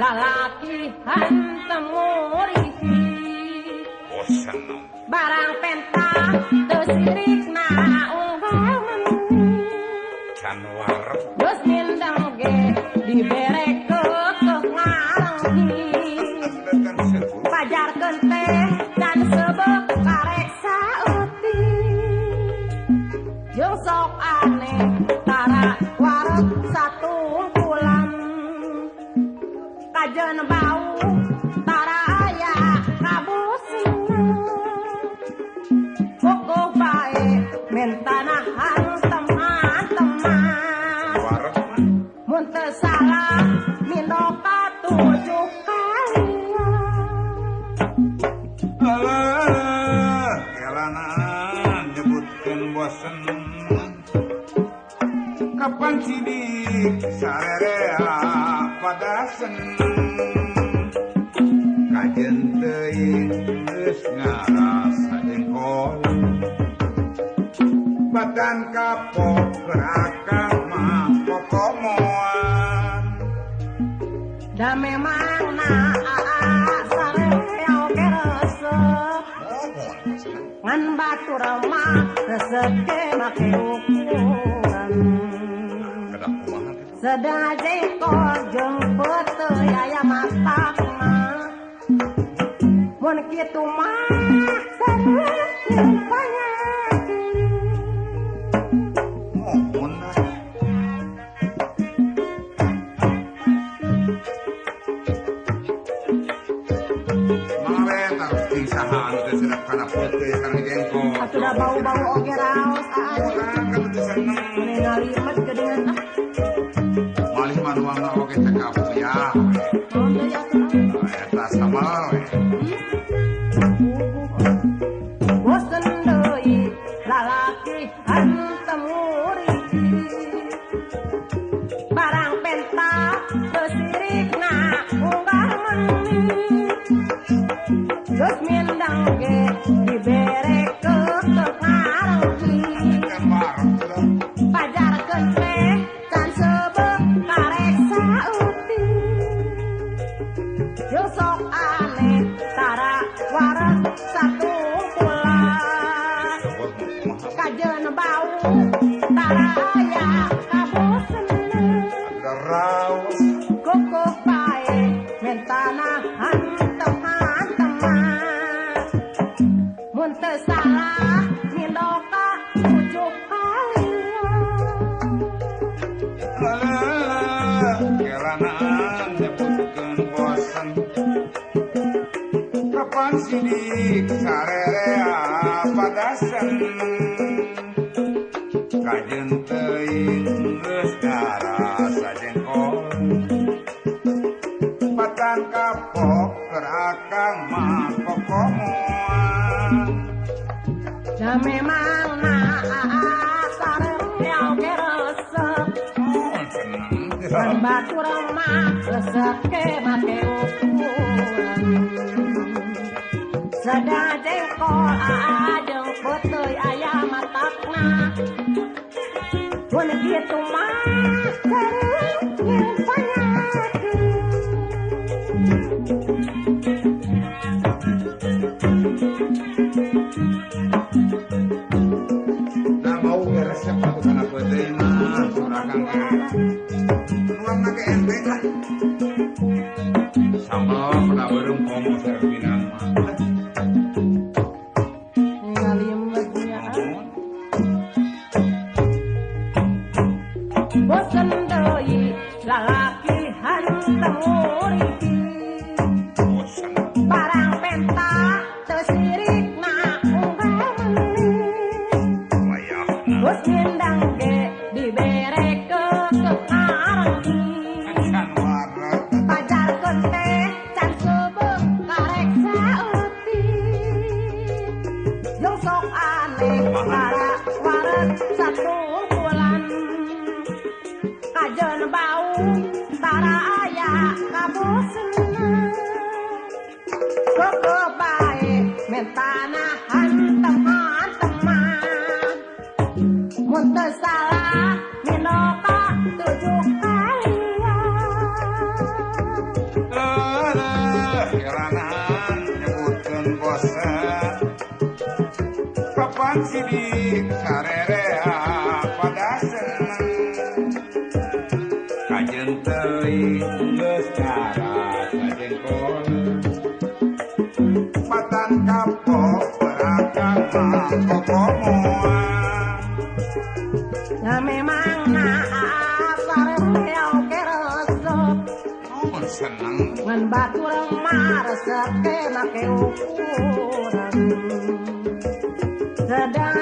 lalaki hantem muriki bosan barang pentang teu sirikna unggaman can warep geus mindeng ge diberekeun ngarenggi pajarkeun teh dan sebeuk karek saeuti jeung sok aneh tara wareg satungkulan kajeun bau tara aya kabusina kokoh bae mentanahan teman-teman warep mun teu salah mindoka 7 kali kelanan nyebutkeun bosen kapan sidik sarerea pada seneng kajen teuing geus ngarasa jengkol badan kapok berakang mah kokomoan da memang sareeo ge resep ngan batur mah resep ge make ukuran kedak kumaha sedang jengkol jeung peuteuy aya matakna mun kitu mah sareng panyakit mohon mangre tarus tingsahan teh sedap kana putih kana jengkol atuh bau-bau oge raos orang kan teu seneng ningali emet gedean malih manuangna oge teh kapuyah naon deui atuh eta samal we bosen deui lalaki hantem muriki barang penta teu sirikna unggah meuni geus mindeng ge diberekeun ngarenggi kan bareng sudah pajarkeun teh can sebeuk karek saeuti jeung sok aneh tara wareg satungkulan kajeun bau tara aya kabusena raus kokoh bae mentanahan teman-teman mun teu salah mindoka 7 kali kelanan nyebutkeun bosen kapan sidik sarerea pada seneng kajeun teuing geus ngarasa jengkol batan kapok kerakang mah kokomoan da memang sareeo ge resep seneng ngan batur mah resep ge make ukuran sedang jengkol jeung peuteuy aya matakna mun kitu mah sareng panyakit nah mau ge resep atuh kana peuting mah sorakan ge nuangna ge enteng lah sambal pada beureum komo servinan mah ningali lagi ya bosen deui lalaki hantem muriki bosan barang penta teu sirikna unggah meuni layakna geus mindeng ge diberekeun ngarenggi can wareg pajarkeun teh can sebeuk karek saeuti jeung sok aneh tara wareg satungkulan kajeun bau tara aya kabusena Mang sidik sarerea pada seneng kajen teuing geus karas kajen kono patan kapok berakang kokomoa Ya memang asar real keresep nuhun seneng ngan batur mah resep ke make ukuran sedang